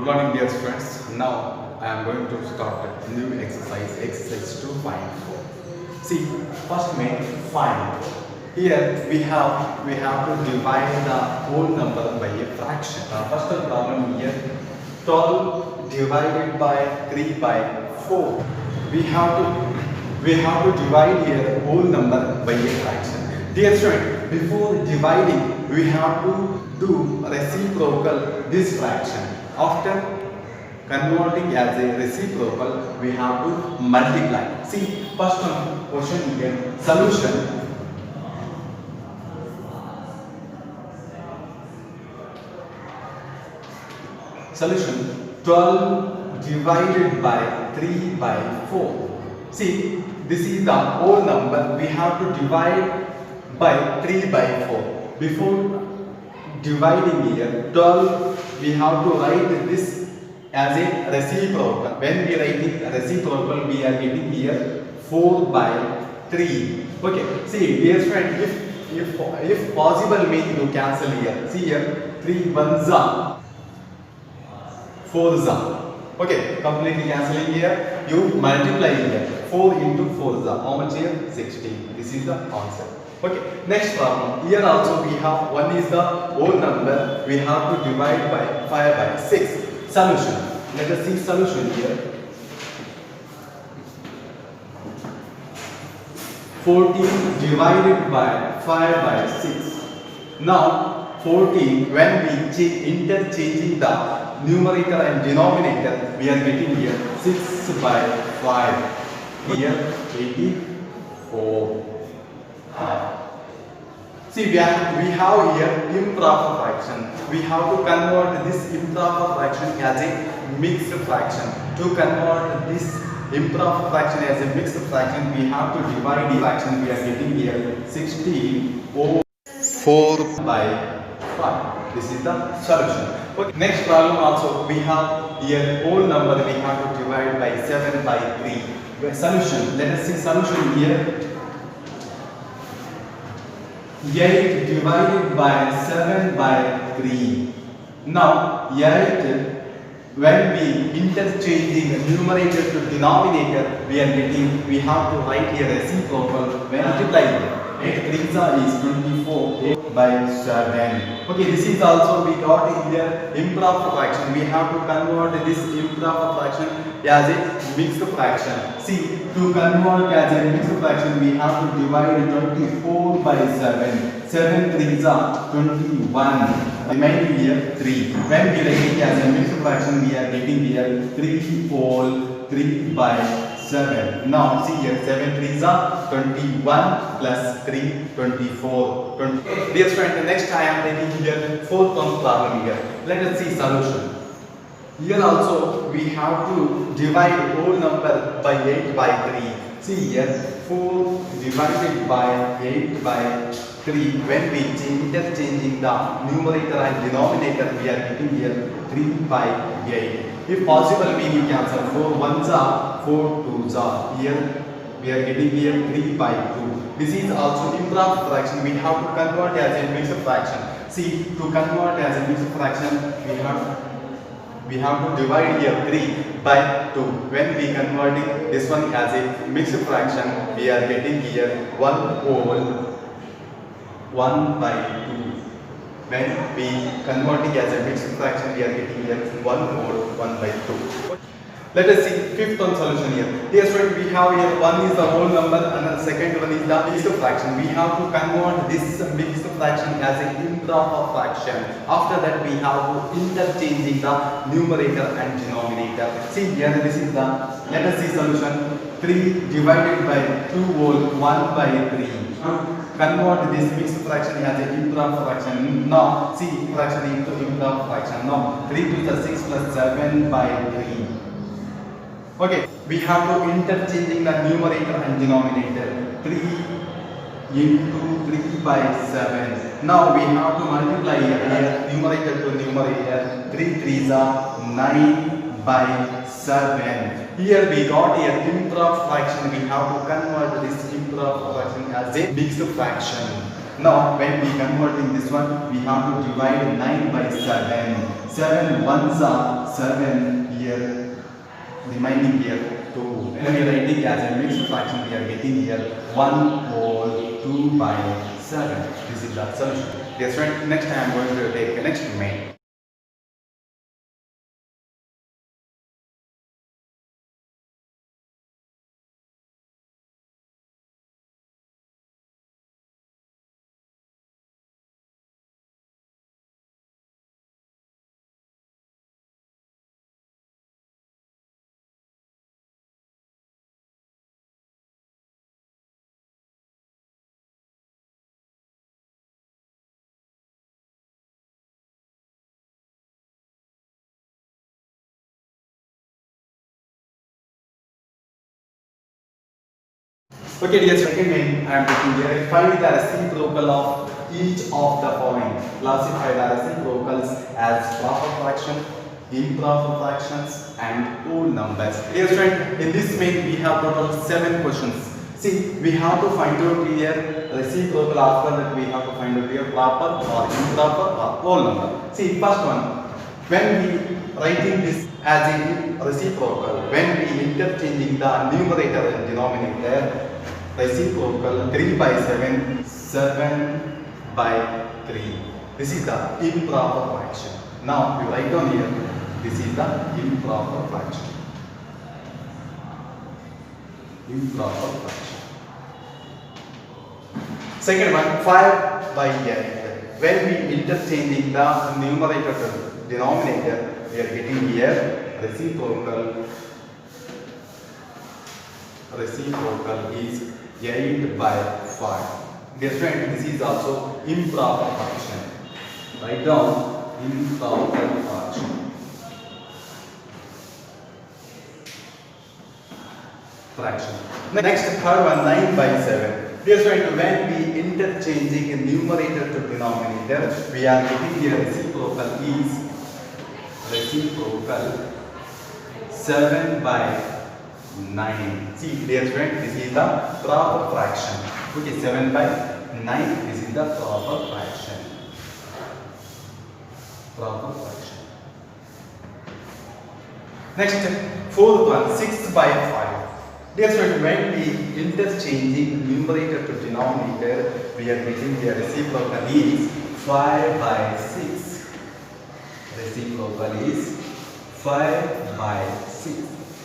Good morning, dear friends. Now I am going to start a new exercise 2.4. See, first make find. Here we have to divide the whole number by a fraction. First problem here, 12 divided by 3 by 4. We have to divide here whole number by a fraction. Dear student, before dividing, we have to do reciprocal this fraction. After converting as a reciprocal, we have to multiply. See, first one question here, solution. Solution 12 divided by 3 by 4. See, this is the whole number. We have to divide by 3 by 4. Before dividing here, 12, we have to write this as a reciprocal. When we write it reciprocal, we are getting here 4 by 3. Okay, see, dear friend, if possible, make you cancel here. See here, 3 ones are 4s are. Okay, completely cancelling here. You multiply here. 4 into 4s are. How much here? 16. This is the answer. Okay, next problem. Here also we have one is the whole number. We have to divide by 5 by 6. Solution. Let us see solution here. 14 divided by 5 by 6. Now 14, when we interchanging the numerator and denominator, we are getting here 6 by 5. Here 84. See, we have here improper fraction. We have to convert this improper fraction as a mixed fraction. To convert this improper fraction as a mixed fraction, we have to divide the fraction. We are getting here 16 over 4 by 5. This is the solution. Okay. Next problem also, we have here whole number. We have to divide by 7 by 3. Solution. Let us see solution here. 8 divided by 7 by 3. Now 8, when we interchanging numerator to denominator, we have to write here reciprocal. When multiply 8 3s is 24 by 7. Okay, this is also we got here improper fraction. We have to convert this improper fraction as a mixed fraction. See, to convert as a mixed fraction, we have to divide 24 by 7. 7 3s are 21. Remaining here 3. When we write it as a mixed fraction, we are getting here 3 whole 3 by 7. Now see here 7 3s are 21 plus 3 24. 20. Dear friend, next I am taking here fourth one problem here. Let us see solution. Here also we have to divide whole number by 8 by 3. See here 4 divided by 8 by 3. When we interchanging the numerator and denominator, we are getting here 3 by 8. If possible, we cancel 4 1s are 4 2s are. Here we are getting here 3 by 2. This is also improper fraction. We have to convert as a mixed fraction. See, to convert as a mixed fraction, we have to divide here 3 by 2. When we converting this one as a mixed fraction, we are getting here 1 whole 1 by 2. When we converting as a mixed fraction, we are getting here 1 whole 1 by 2. Let us see fifth one solution here. Dear student, we have here one is the whole number and the second one is the mixed fraction. We have to convert this mixed fraction as an improper fraction. After that, we have to interchanging the numerator and denominator. See here, this is the, let us see solution. 3 divided by 2 whole 1 by 3. Convert this mixed fraction as an improper fraction. Now see fraction into improper fraction. Now 3 to the 6 plus 7 by 3. Okay, we have to interchanging the numerator and denominator. 3 into 3 by 7. Now we have to multiply here numerator to numerator. 3 3s are 9 by 7. Here we got here improper fraction. We have to convert this improper fraction as a mixed fraction. Now, when we converting this one, we have to divide 9 by 7. 7 ones are 7 here, remaining here 2. When we are writing as a mixed fraction, we are getting here 1 whole 2 by 7. This is the solution. Yes, right. Next I am going to take the next main. Okay, dear second main, I am taking here. Find the reciprocal of each of the following. Classify the reciprocals as proper fraction, improper fractions, and whole numbers. Dear friend, in this main we have total 7 questions. See, we have to find out here reciprocal. After that, we have to find out here proper or improper or whole number. See, first one. When we writing this as a reciprocal, when we interchanging the numerator and denominator, reciprocal 3 by 7, 7 by 3. This is the improper fraction. Now you write down here, this is the improper fraction. Improper fraction. Second one, 5 by 8. When we interchanging the numerator to denominator, we are getting here reciprocal is 8 by 5. Dear friend, this is also improper fraction. Write down improper fraction. Next, third one, 9 by 7. Dear friend, when we interchanging a numerator to denominator, we are getting here reciprocal is 7 by 9. See, dear friend, this is the proper fraction. Okay, 7 by 9, this is the proper fraction. Proper fraction. Next, fourth one, 6 by 5. Dear friend, when we interchanging numerator to denominator, we are getting the reciprocal is 5 by 6. Reciprocal is 5 by 6.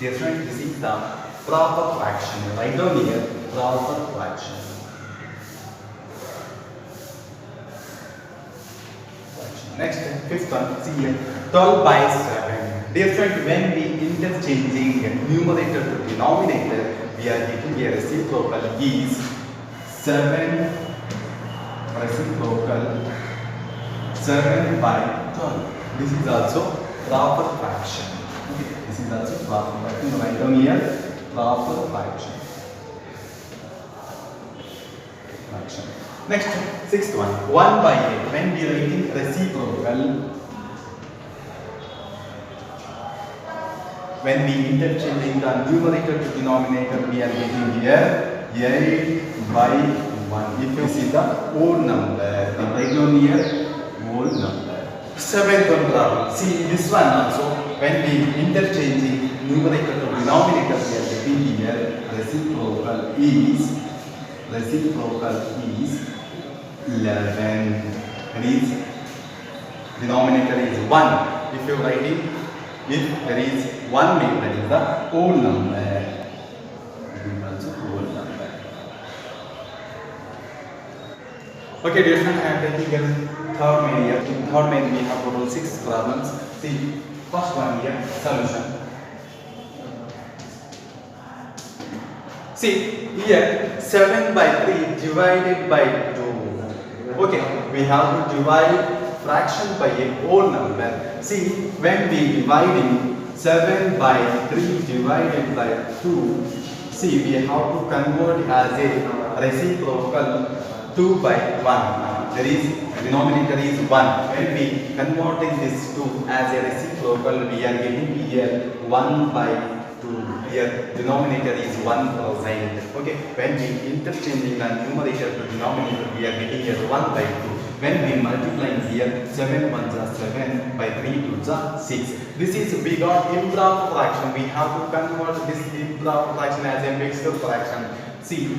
Dear friend, this is the proper fraction. Write down here, proper fraction. Next, fifth one, see here, 12 by 7. Dear friend, when we interchanging numerator to denominator, we are getting a reciprocal is 7 by 12. This is also proper fraction. Okay, this is also proper fraction. Write down here, proper fraction. Next, sixth one, 1 by 8. When we are writing reciprocal, when we interchanging the numerator to denominator, we are getting here 8 by 1. If you see the whole number, then write down here whole number. Seventh one problem. See this one also. When we interchanging numerator to denominator, we are getting here reciprocal is 11. And is denominator is 1. If you are writing, if there is 1 main, that is the whole number. It is also whole number. Okay, dear friends, I am taking a third main here. In third main, we have total 6 problems. See, first one here, solution. See, here 7 by 3 divided by 2. Okay, we have to divide fraction by a whole number. See, when we dividing 7 by 3 divided by 2, see, we have to convert as a reciprocal 2 by 1. There is denominator is 1. When we converting this 2 as a reciprocal, we are getting here 1 by 2. here denominator is 1 present. Okay, when we interchanging the numerator to denominator, we are getting here 1 by 2. When we multiply here, 7 1s are 7, by 3 2s are 6. This is, we got improper fraction. We have to convert this improper fraction as a mixed fraction. See,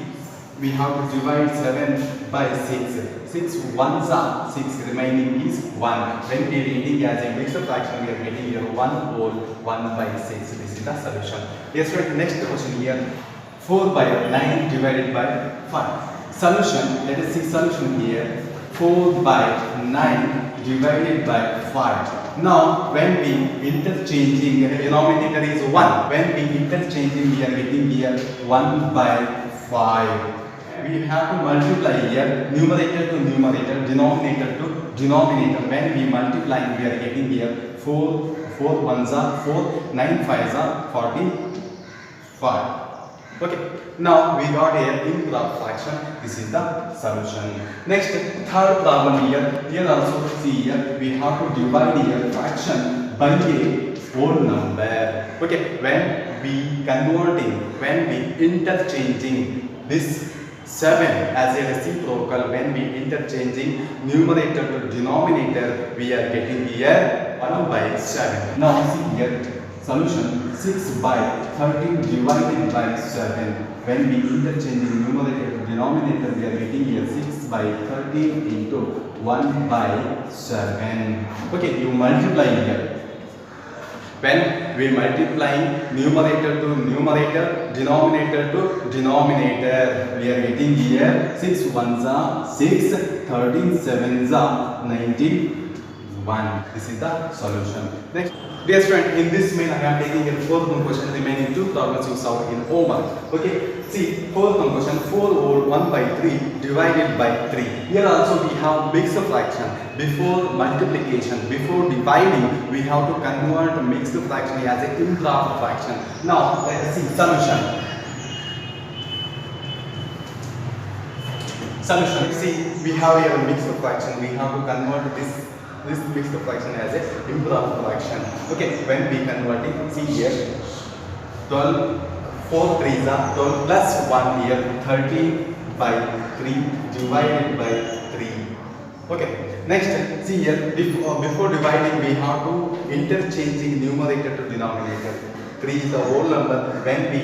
we have to divide 7 by 6. 6 1s are 6, remaining is 1. When we are reading as a mixed fraction, we are getting here 1 whole 1 by 6. This is the solution. Yes, right. Next question here. 4 by 9 divided by 5. Solution, let us see solution here. 4 by 9 divided by 5. Now, when we interchanging, the denominator is 1. When we interchanging, we are getting here 1 by 5. We have to multiply here numerator to numerator, denominator to denominator. When we multiply, we are getting here 4 1s are 4, 9 5s are 45. Okay, now we got here improper fraction. This is the solution. Next, third problem here. Here also see here we have to divide here fraction by a whole number. Okay, when we converting, when we interchanging this 7 as a reciprocal, when we interchanging numerator to denominator, we are getting here 1 by 7. Now see here solution, 6 by 13 divided by 7. When we interchanging numerator to denominator, we are getting here 6 by 13 into 1 by 7. Okay, you multiply here. When we multiply numerator to numerator, denominator to denominator, we are getting here 6 1s are 6, 13 7s are 91. This is the solution. Next, dear student, in this main I am taking a fourth one question. Remaining two problems you solve in homework. Okay, see fourth one question, 4 whole 1 by 3 divided by 3. Here also we have mixed fraction. Before multiplication, before dividing, we have to convert a mixed fraction as a improper fraction. Now let us see solution. Solution. See, we have here a mixed fraction. We have to convert this mixed fraction as a improper fraction. Okay, when we convert it, see here 12, 4 3s are 12 plus 1 here 30 by 3 divided by 3. Okay. Next, see here, before dividing, we have to interchanging numerator to denominator. 3 is the whole number. When we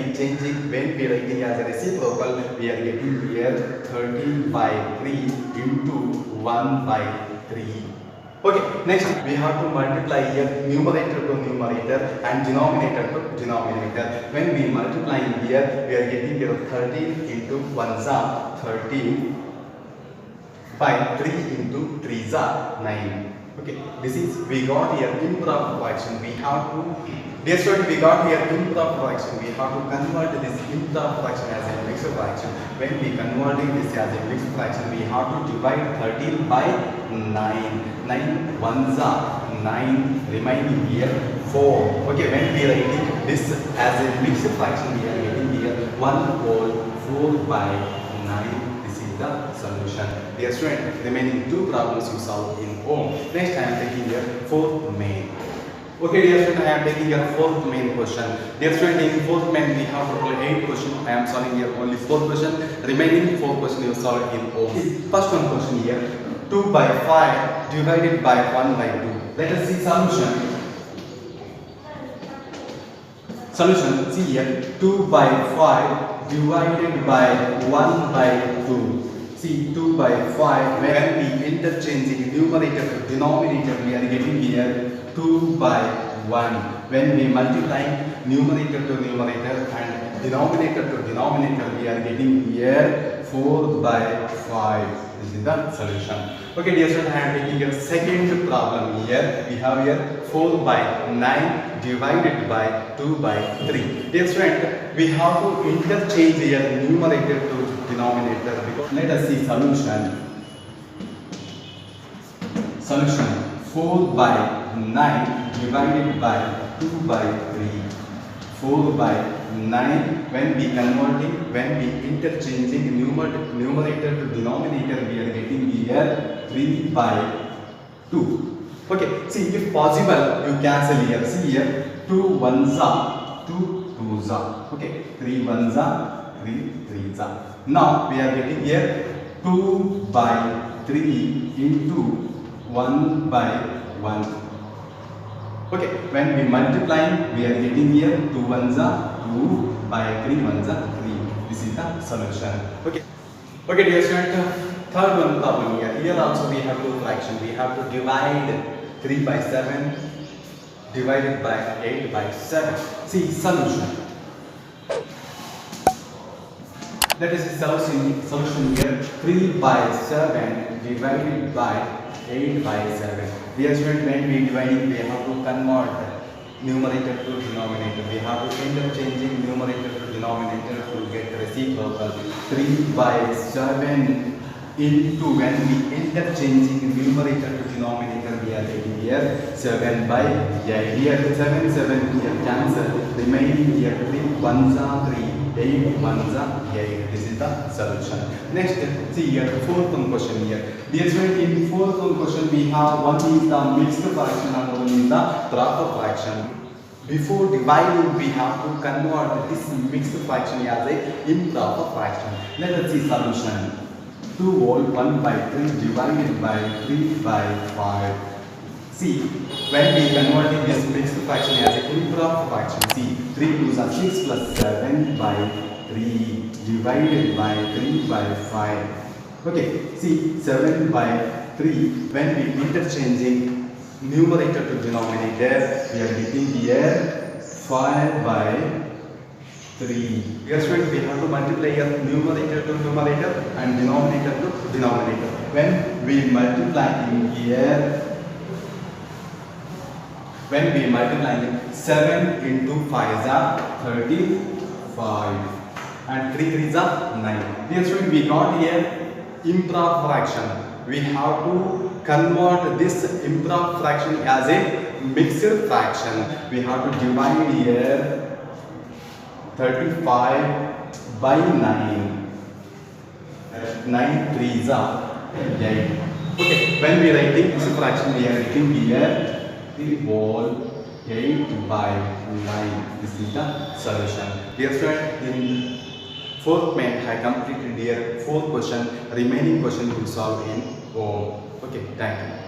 writing as a reciprocal, we are getting here 30 by 3 into 1 by 3. Okay, next we have to multiply here numerator to numerator and denominator to denominator. When we multiply here, we are getting here 13 into 1s are 13 by 3 into 3s are 9. Okay, this is, we got here improper fraction. We have to, dear student, we got here improper fraction. We have to convert this improper fraction as a mixed fraction. When we converting this as a mixed fraction, we have to divide 13 by 9. 9 1s are 9, remaining here 4. Okay, when we writing this as a mixed fraction, we are getting here 1 whole 4 by 9. The solution. Dear student, remaining two problems you solve in home. Next I am taking your fourth main. Okay, dear student, I am taking your fourth main question. Dear student, in fourth main we have total 8 questions. I am solving here only 4 questions. Remaining 4 questions you solve in home. First one question here, 2 by 5 divided by 1 by 2. Let us see solution. Solution, see here, 2 by 5 divided by 1 by 2. See, 2 by 5, when we interchanging numerator to denominator, we are getting here 2 by 1. When we multiply numerator to numerator and denominator to denominator, we are getting here 4 by 5. This is the solution. Okay, dear students, I am taking your second problem here. We have here 4 by 9 divided by 2 by 3. Dear student, we have to interchange here numerator to denominator. Let us see solution. Solution, 4 by 9 divided by 2 by 3. 4 by 9, when we converting, when we interchanging numerator to denominator, we are getting here 3 by 2. Okay, see, if possible, you cancel here. See here, 2 1s are 2 2s twos are. Okay, 3 ones are, 3 threes are. Now we are getting here 2 by 3 into 1 by 1. Okay, when we multiply, we are getting here 2 ones are 2 by 3 ones are 3. This is the solution. Okay. Okay, dear student, third one problem here. Here also we have two fraction. We have to divide 3 by 7 divided by 8 by 7. See, solution. That is the solution here. 3 by 7 divided by 8 by 7. Dear student, when we dividing, we have to convert numerator to denominator. We have to end up changing numerator to denominator to get reciprocal. 3 by 7 into, when we end up changing numerator to denominator, we are getting here 7 by 8. Here 7 here cancel. Remaining here 3 ones are 3. 8 ones are 8. This is the solution. Next, see here fourth one question here. Dear student, in fourth one question we have one is the mixed fraction and one is the proper fraction. Before dividing, we have to convert this mixed fraction as a improper fraction. Let us see solution. 2 whole 1 by 3 divided by 3 by 5. See, when we converting this mixed fraction as an improper fraction, see, 3 2s are 6 plus 7 by 3 divided by 3 by 5. Okay, see, 7 by 3, when we interchanging numerator to denominator, we are getting here 5 by 3. Here students, we have to multiply here numerator to numerator and denominator to denominator. When we multiply in here, when we multiply 7 into 5 is 35 and 3 3s are 9. Dear student, we got here improper fraction. We have to convert this improper fraction as a mixed fraction. We have to divide here 35 by 9. 9 3s are 8. Okay, when we writing this fraction, we are writing here 3 whole 8 by 9. This is the solution. Dear friend, in fourth main I completed here 4th question. Remaining question will solve in home. Okay, thank you.